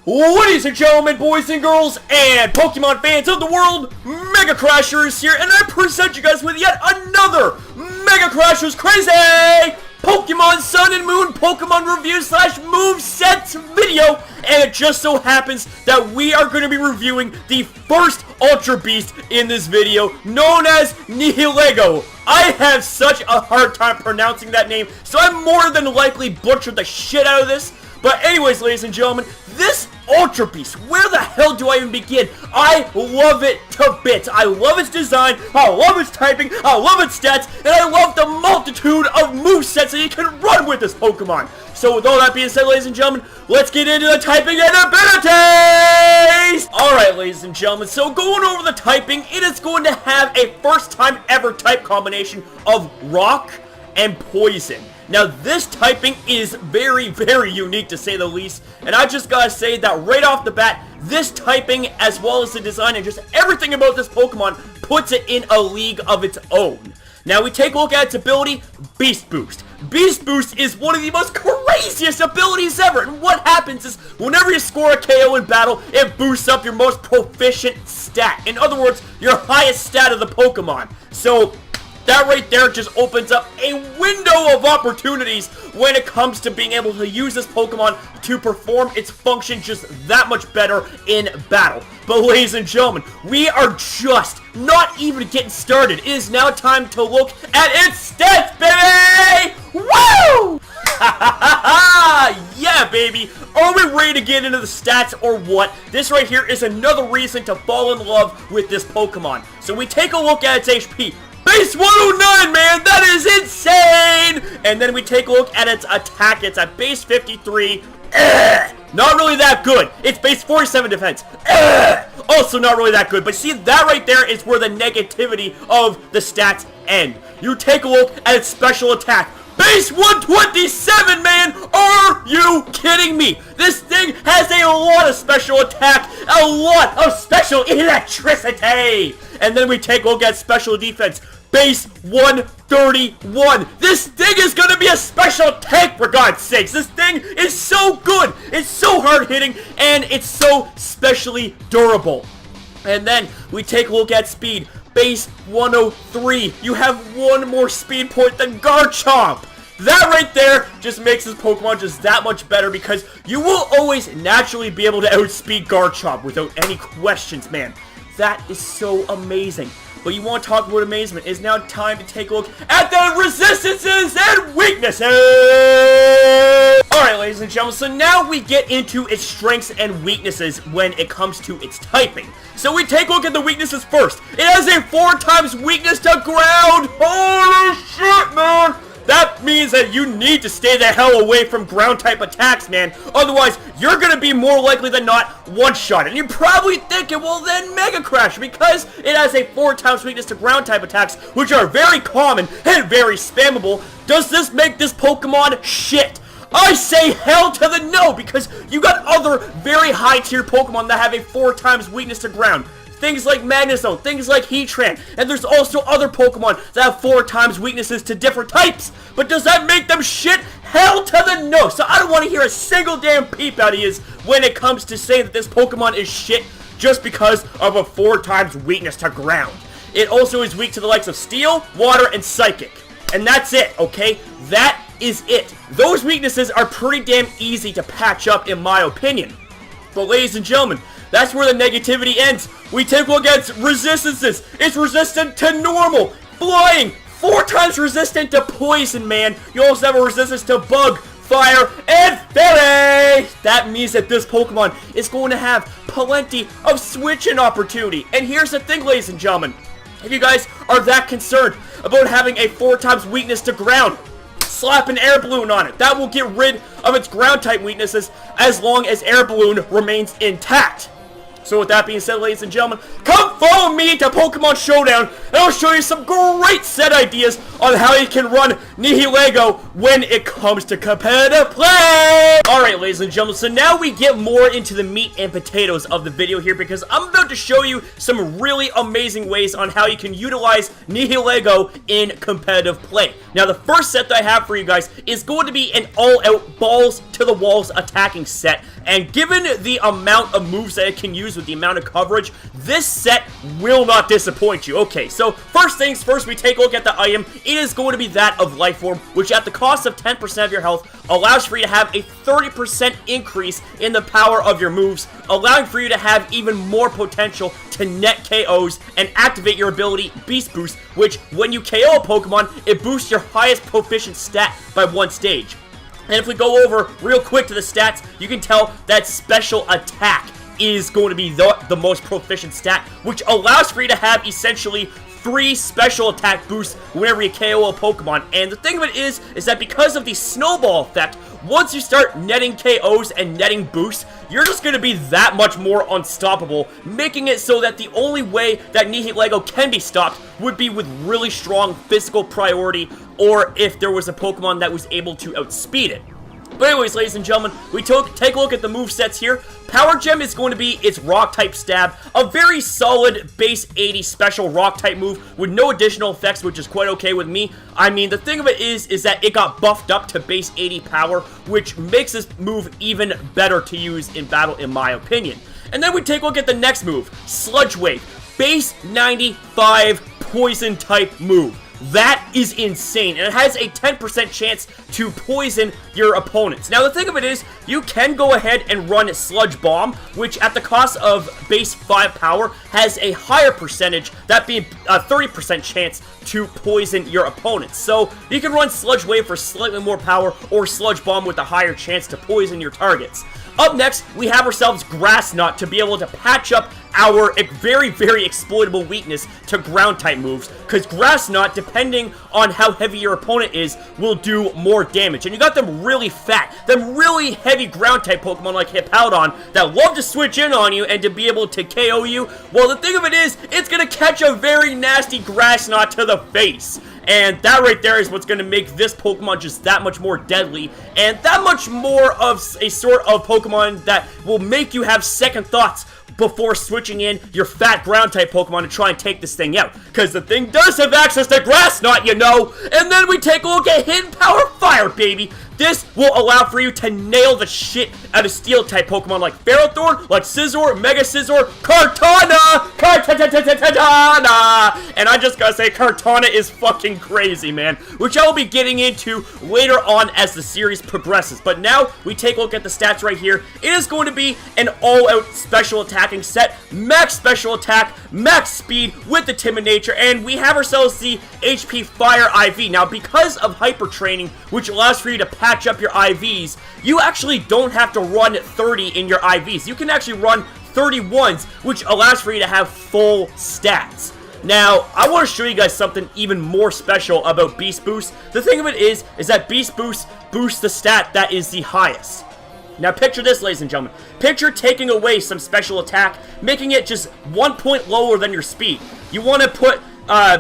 Ladies and gentlemen, boys and girls, and Pokemon fans of the world, MegaCrasher's here, and I present you guys with yet another MegaCrasher's crazy Pokemon Sun and Moon Pokemon review / Movesets video, and it just so happens that we are going to be reviewing the first Ultra Beast in this video, known as Nihilego. I have such a hard time pronouncing that name, so I more than likely butchered the shit out of this. But anyways, ladies and gentlemen, this Ultra Beast, where the hell do I even begin? I love it to bits. I love its design, I love its typing, I love its stats, and I love the multitude of movesets that you can run with this Pokemon. So with all that being said, ladies and gentlemen, let's get into the typing and abilities! Alright, ladies and gentlemen, so going over the typing, it is going to have a first time ever type combination of Rock and Poison. Now, this typing is very, very unique to say the least, and I just gotta say that right off the bat, this typing, as well as the design and just everything about this Pokemon, puts it in a league of its own. Now, we take a look at its ability, Beast Boost. Beast Boost is one of the most craziest abilities ever, and what happens is, whenever you score a KO in battle, it boosts up your most proficient stat. In other words, your highest stat of the Pokemon. So, that right there just opens up a window of opportunities when it comes to being able to use this Pokemon to perform its function just that much better in battle. But ladies and gentlemen, we are just not even getting started. It is now time to look at its stats, baby! Woo! Yeah, baby! Are we ready to get into the stats or what? This right here is another reason to fall in love with this Pokemon. So we take a look at its HP. Base 109, man! That is insane! And then we take a look at its attack. It's at base 53. Not really that good. It's base 47 defense. Also not really that good. But see, that right there is where the negativity of the stats end. You take a look at its special attack. Base 127, man! Are you kidding me? This thing has a lot of special attack, a lot of special electricity! And then we take a look at special defense. Base 131. This thing is gonna be a special tank, for God's sakes. This thing is so good. It's so hard hitting, and it's so specially durable. And then we take a look at speed. Base 103. You have one more speed point than Garchomp. That right there just makes this Pokemon just that much better because you will always naturally be able to outspeed Garchomp without any questions, man. That is so amazing. But you want to talk about amazement, it's now time to take a look at the resistances and weaknesses! Alright, ladies and gentlemen, so now we get into its strengths and weaknesses when it comes to its typing. So we take a look at the weaknesses first. It has a 4x weakness to ground! Holy shit, man! That means that you need to stay the hell away from ground-type attacks, man. Otherwise, you're gonna be more likely than not one-shot. And you're probably thinking, well then, MegaCrash, because it has a 4x weakness to ground-type attacks, which are very common and very spammable, does this make this Pokemon shit? I say hell to the no, because you got other very high-tier Pokemon that have a 4x weakness to ground. Things like Magnezone, things like Heatran, and there's also other Pokemon that have 4x weaknesses to different types. But does that make them shit? Hell to the no. So I don't want to hear a single damn peep out of you when it comes to saying that this Pokemon is shit just because of a 4x weakness to ground. It also is weak to the likes of Steel, Water, and Psychic. And that's it, okay? That is it. Those weaknesses are pretty damn easy to patch up in my opinion. But ladies and gentlemen, that's where the negativity ends. We take a look at its resistances. It's resistant to normal, flying, 4x resistant to poison, man. You also have a resistance to bug, fire, and fairy. That means that this Pokemon is going to have plenty of switching opportunity. And here's the thing, ladies and gentlemen. If you guys are that concerned about having a 4x weakness to ground, slap an air balloon on it. That will get rid of its ground type weaknesses as long as air balloon remains intact. So with that being said, ladies and gentlemen, come follow me to Pokemon Showdown, and I'll show you some great set ideas on how you can run Nihilego when it comes to competitive play! Alright, ladies and gentlemen, so now we get more into the meat and potatoes of the video here, because I'm about to show you some really amazing ways on how you can utilize Nihilego in competitive play. Now, the first set that I have for you guys is going to be an all-out balls-to-the-walls attacking set, and given the amount of moves that it can use with the amount of coverage, this set will not disappoint you. Okay, so first things first, we take a look at the item. It is going to be that of Life Form, which at the cost of 10% of your health allows for you to have a 30% increase in the power of your moves, allowing for you to have even more potential to net KOs and activate your ability Beast Boost, which when you KO a Pokemon, it boosts your highest proficient stat by 1 stage. And if we go over real quick to the stats, you can tell that special attack is going to be the most proficient stat, which allows for you to have essentially 3 special attack boosts whenever you KO a Pokemon. And the thing of it is that because of the snowball effect, once you start netting KOs and netting boosts, you're just going to be that much more unstoppable, making it so that the only way that Nihilego can be stopped would be with really strong physical priority, or if there was a Pokemon that was able to outspeed it. But anyways, ladies and gentlemen, we take a look at the movesets here. Power Gem is going to be its Rock-type stab, a very solid base 80 special Rock-type move with no additional effects, which is quite okay with me. I mean, the thing of it is that it got buffed up to base 80 power, which makes this move even better to use in battle, in my opinion. And then we take a look at the next move, Sludge Wave, base 95 Poison-type move. That is insane, and it has a 10% chance to poison your opponents. Now, the thing of it is, you can go ahead and run Sludge Bomb, which at the cost of base 5 power has a higher percentage, that being a 30% chance to poison your opponents. So, you can run Sludge Wave for slightly more power, or Sludge Bomb with a higher chance to poison your targets. Up next, we have ourselves Grass Knot to be able to patch up our very, very exploitable weakness to ground-type moves, because Grass Knot, depending on how heavy your opponent is, will do more damage. And you got them really fat, them really heavy ground-type Pokemon like Hippowdon that love to switch in on you and to be able to KO you. Well, the thing of it is, it's going to catch a very nasty Grass Knot to the face. And that right there is what's going to make this Pokemon just that much more deadly, and that much more of a sort of Pokemon that will make you have second thoughts before switching in your fat ground-type Pokemon to try and take this thing out. Because the thing does have access to Grass Knot, you know! And then we take a look at Hidden Power Fire, baby! This will allow for you to nail the shit out of Steel-type Pokemon like Ferrothorn, like Scizor, Mega Scizor, Kartana! Kartana! And I just gotta say, Kartana is fucking crazy, man. Which I will be getting into later on as the series progresses. But now, we take a look at the stats right here. It is going to be an all-out special attacking set. Max special attack, max speed with the Timid Nature, and we have ourselves the HP Fire IV. Now, because of Hyper Training, which allows for you to patch up your IVs, you actually don't have to run 30 in your IVs. You can actually run 31s, which allows for you to have full stats. Now, I want to show you guys something even more special about Beast Boost. The thing of it is that Beast Boost boosts the stat that is the highest. Now, picture this, ladies and gentlemen. Picture taking away some special attack, making it just 1 point lower than your speed. You want to put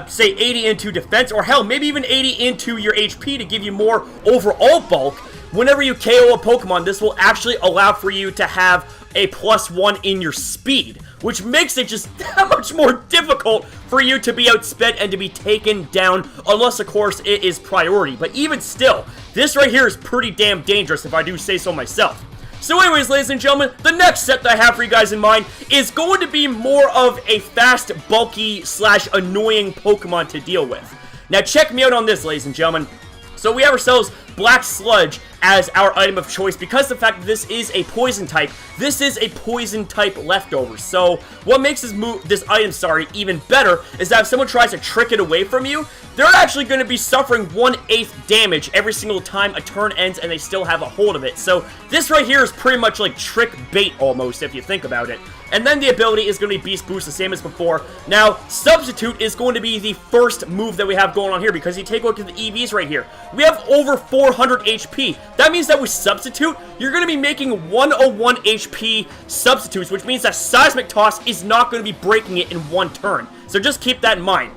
say 80 into defense, or hell, maybe even 80 into your HP to give you more overall bulk. Whenever you KO a Pokemon, this will actually allow for you to have a +1 in your speed, which makes it just that much more difficult for you to be outsped and to be taken down, unless, of course, it is priority. But even still, this right here is pretty damn dangerous, if I do say so myself. So anyways, ladies and gentlemen, the next set that I have for you guys in mind is going to be more of a fast, bulky, / annoying Pokemon to deal with. Now check me out on this, ladies and gentlemen. So we have ourselves Black Sludge as our item of choice because the fact that this is a poison type. This is a poison type leftover. So what makes this item even better is that if someone tries to trick it away from you, they're actually going to be suffering 1/8 damage every single time a turn ends and they still have a hold of it. So this right here is pretty much like trick bait almost, if you think about it. And then the ability is going to be Beast Boost, the same as before. Now, Substitute is going to be the first move that we have going on here, because you take a look at the EVs right here. We have over 400 HP. That means that with Substitute, you're going to be making 101 HP substitutes, which means that Seismic Toss is not going to be breaking it in one turn. So just keep that in mind.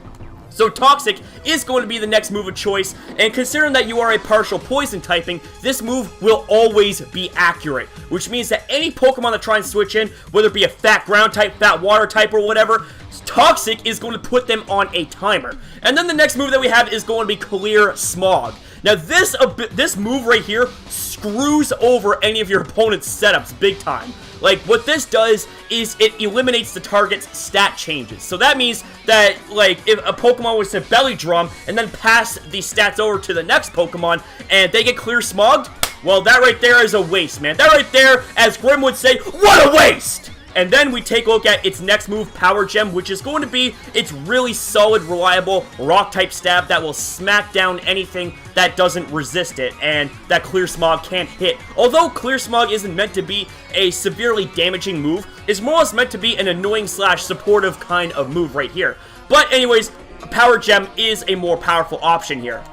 So Toxic is going to be the next move of choice, and considering that you are a partial poison typing, this move will always be accurate, which means that any Pokemon that try and switch in, whether it be a fat ground type, fat water type, or whatever, Toxic is going to put them on a timer. And then the next move that we have is going to be Clear Smog. Now this move right here screws over any of your opponent's setups big time. Like, what this does is it eliminates the target's stat changes. So that means that, like, if a Pokemon was to Belly Drum and then pass the stats over to the next Pokemon and they get Clear Smogged, well, that right there is a waste, man. That right there, as Grim would say, what a waste! And then we take a look at its next move, Power Gem, which is going to be its really solid, reliable rock-type stab that will smack down anything that doesn't resist it, and that Clear Smog can't hit. Although Clear Smog isn't meant to be a severely damaging move, it's more or less meant to be an annoying / supportive kind of move right here. But anyways, Power Gem is a more powerful option here.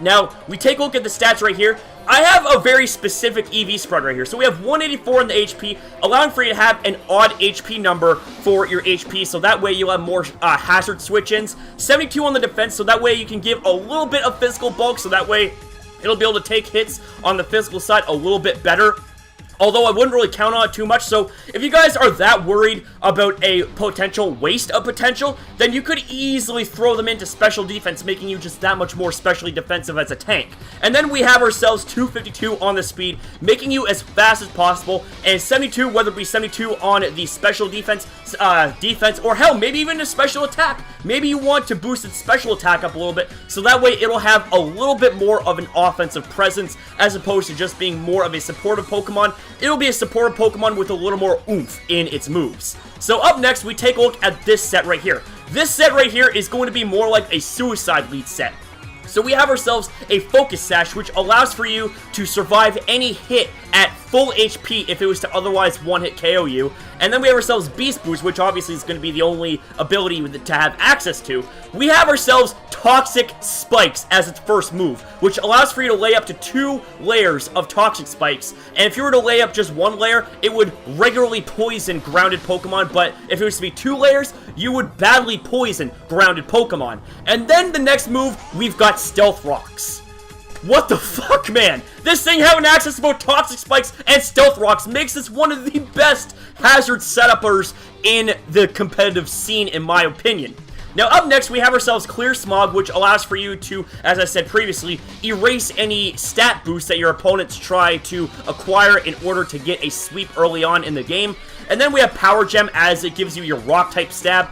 Now, we take a look at the stats right here. I have a very specific EV spread right here. So we have 184 in the HP, allowing for you to have an odd HP number for your HP, so that way you'll have more hazard switch-ins. 72 on the defense, so that way you can give a little bit of physical bulk, so that way it'll be able to take hits on the physical side a little bit better. Although I wouldn't really count on it too much, so if you guys are that worried about a potential waste of potential, then you could easily throw them into special defense, making you just that much more specially defensive as a tank. And then we have ourselves 252 on the speed, making you as fast as possible, and 72, whether it be 72 on the special defense, or hell, maybe even a special attack. Maybe you want to boost its special attack up a little bit, so that way it'll have a little bit more of an offensive presence, as opposed to just being more of a supportive Pokemon. It'll be a supportive Pokemon with a little more oomph in its moves. So up next, we take a look at this set right here. This set right here is going to be more like a Suicide Lead set. So we have ourselves a Focus Sash, which allows for you to survive any hit at full HP if it was to otherwise one-hit KO you. And then we have ourselves Beast Boost, which obviously is going to be the only ability to have access to. We have ourselves Toxic Spikes as its first move, which allows for you to lay up to 2 layers of Toxic Spikes. And if you were to lay up just 1 layer, it would regularly poison grounded Pokemon, but if it was to be 2 layers, you would badly poison grounded Pokemon. And then the next move, we've got Stealth Rocks. What the fuck, man? This thing having access to both Toxic Spikes and Stealth Rocks makes this one of the best hazard setuppers in the competitive scene, in my opinion. Now, up next, we have ourselves Clear Smog, which allows for you to, as I said previously, erase any stat boosts that your opponents try to acquire in order to get a sweep early on in the game. And then we have Power Gem, as it gives you your rock-type stab.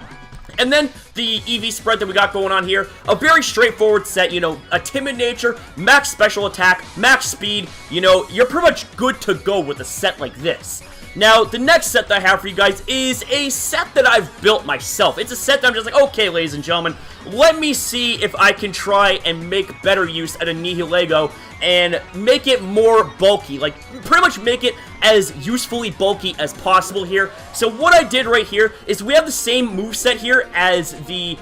And then the EV spread that we got going on here, a very straightforward set, you know, a timid nature, max special attack, max speed, you know, you're pretty much good to go with a set like this. Now, the next set that I have for you guys is a set that I've built myself. It's a set that I'm just like, okay, ladies and gentlemen, let me see if I can try and make better use out of Nihilego and make it more bulky, like pretty much make it as usefully bulky as possible here. So what I did right here is we have the same moveset here as the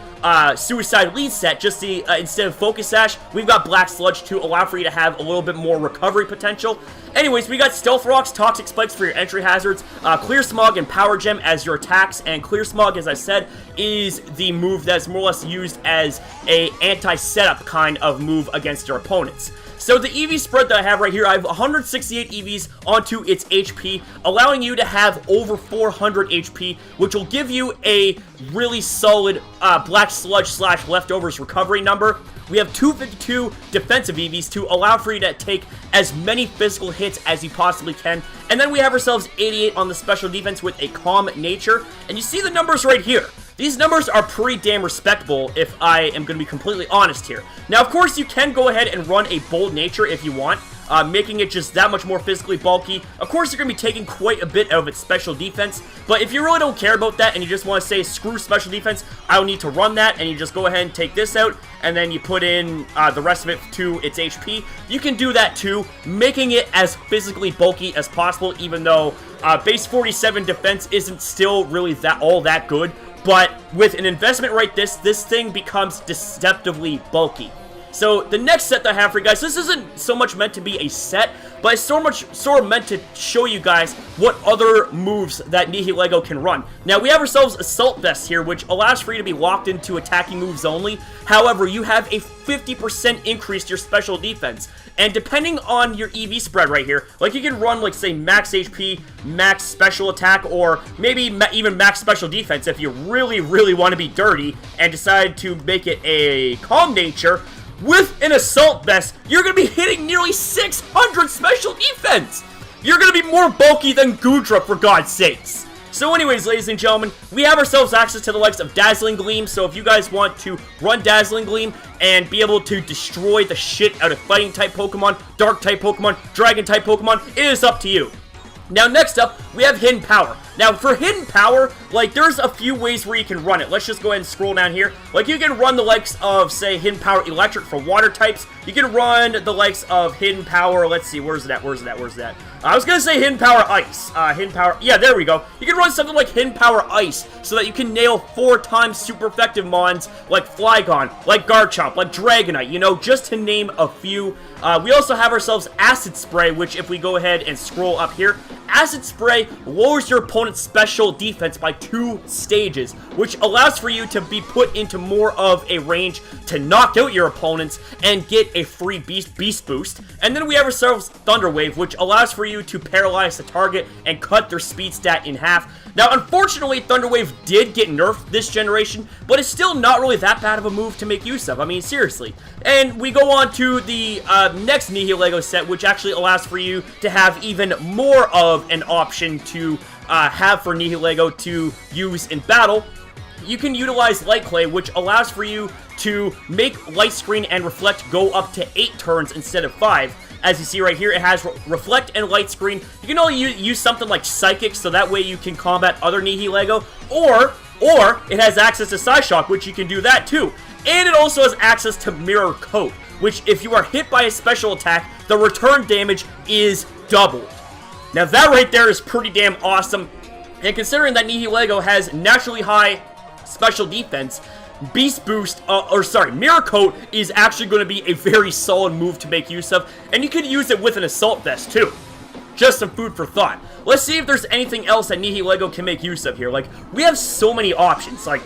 Suicide Lead set, just the instead of Focus Sash, we've got Black Sludge to allow for you to have a little bit more recovery potential. Anyways, we got Stealth Rocks, Toxic Spikes for your entry hazards, Clear Smog and Power Gem as your attacks, and Clear Smog, as I said, is the move that's more or less used as a anti-setup kind of move against your opponents. So the EV spread that I have right here, I have 168 EVs onto its HP, allowing you to have over 400 HP, which will give you a really solid Black Sludge / Leftovers recovery number. We have 252 defensive EVs to allow for you to take as many physical hits as you possibly can. And then we have ourselves 88 on the special defense with a Calm Nature. And you see the numbers right here. These numbers are pretty damn respectable if I am going to be completely honest here. Now, of course, you can go ahead and run a Bold Nature if you want. making it just that much more physically bulky. Of course, you're going to be taking quite a bit out of its special defense, but if you really don't care about that and you just want to say, screw special defense, I don't need to run that, and you just go ahead and take this out, and then you put in the rest of it to its HP, you can do that too, making it as physically bulky as possible, even though base 47 defense isn't still really all that good. But with an investment right this thing becomes deceptively bulky. So the next set that I have for you guys, this isn't so much meant to be a set, but it's sort of meant to show you guys what other moves that Nihilego can run. Now we have ourselves Assault Vest here, which allows for you to be locked into attacking moves only. However, you have a 50% increase to your special defense. And depending on your EV spread right here, like you can run like say max HP, max special attack, or maybe even max special defense if you really want to be dirty and decide to make it a calm nature. With an Assault Vest, you're going to be hitting nearly 600 special defense! You're going to be more bulky than Gudra, for God's sakes! So anyways, ladies and gentlemen, we have ourselves access to the likes of Dazzling Gleam, so if you guys want to run Dazzling Gleam and be able to destroy the shit out of Fighting-type Pokemon, Dark-type Pokemon, Dragon-type Pokemon, it is up to you. Now, next up, we have Hidden Power. Now, for Hidden Power, like, there's a few ways where you can run it. Let's just go ahead and scroll down here. Like, you can run the likes of, say, Hidden Power Electric for water types. You can run the likes of Hidden Power, let's see, where's that? I was gonna say Hidden Power Ice. Hidden Power, yeah, there we go. You can run something like Hidden Power Ice, so that you can nail 4 times super effective mons, like Flygon, like Garchomp, like Dragonite, you know, just to name a few. We also have ourselves Acid Spray, which if we go ahead and scroll up here, Acid Spray lowers your opponent's special defense by 2 stages, which allows for you to be put into more of a range to knock out your opponents and get a free beast boost. And then we have ourselves Thunder Wave, which allows for you to paralyze the target and cut their speed stat in half. Now, unfortunately, Thunder Wave did get nerfed this generation, but it's still not really that bad of a move to make use of. I mean, seriously. And we go on to the next Nihilego set, which actually allows for you to have even more of an option to have for Nihilego to use in battle. You can utilize Light Clay, which allows for you to make Light Screen and Reflect go up to 8 turns instead of 5. As you see right here, it has Reflect and Light Screen. You can only use something like Psychic, so that way you can combat other Nihilego. Or it has access to Psyshock, which you can do that too. And it also has access to Mirror Coat, which if you are hit by a special attack, the return damage is doubled. Now that right there is pretty damn awesome. And considering that Nihilego has naturally high special defense, Mirror Coat is actually going to be a very solid move to make use of, and you could use it with an Assault Vest too. Just some food for thought. Let's see if there's anything else that Nihilego can make use of here. Like, we have so many options, like,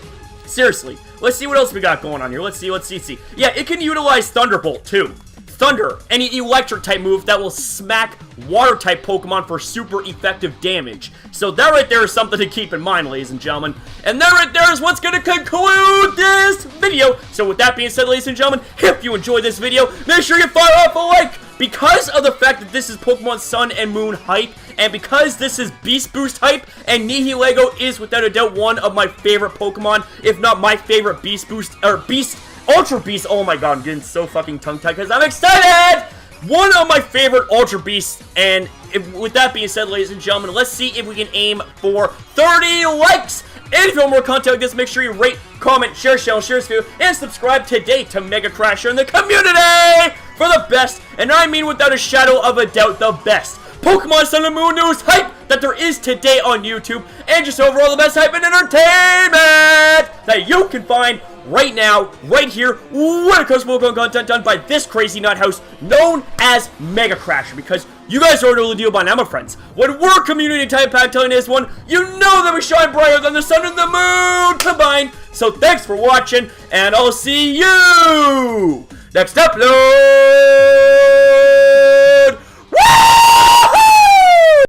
seriously. Let's see what else we got going on here. Let's see. Yeah, it can utilize Thunderbolt too. Thunder, any electric type move that will smack water type Pokemon for super effective damage. So that right there is something to keep in mind, ladies and gentlemen. And that right there is what's going to conclude this video. So with that being said, ladies and gentlemen, if you enjoyed this video, make sure you fire off a like. Because of the fact that this is Pokemon Sun and Moon hype, and because this is Beast Boost hype, and Nihilego is without a doubt one of my favorite Pokemon, if not my favorite Beast Boost, or Beast Ultra Beast. Oh my god, I'm getting so fucking tongue-tied because I'm excited! One of my favorite Ultra Beasts, and with that being said, ladies and gentlemen, let's see if we can aim for 30 likes! And if you want more content like this, make sure you rate, comment, share this video, and subscribe today to MegaCrasher in the community for the best, and I mean without a shadow of a doubt, the best Pokemon Sun and Moon news hype that there is today on YouTube, and just overall the best hype and entertainment that you can find right now, right here, when it comes to Pokemon content done by this crazy nut house known as MegaCrasher, because you guys already know the deal by now, my friends. When we're community type pack telling this one, you know that we shine brighter than the sun and the moon combined. So thanks for watching, and I'll see you next upload.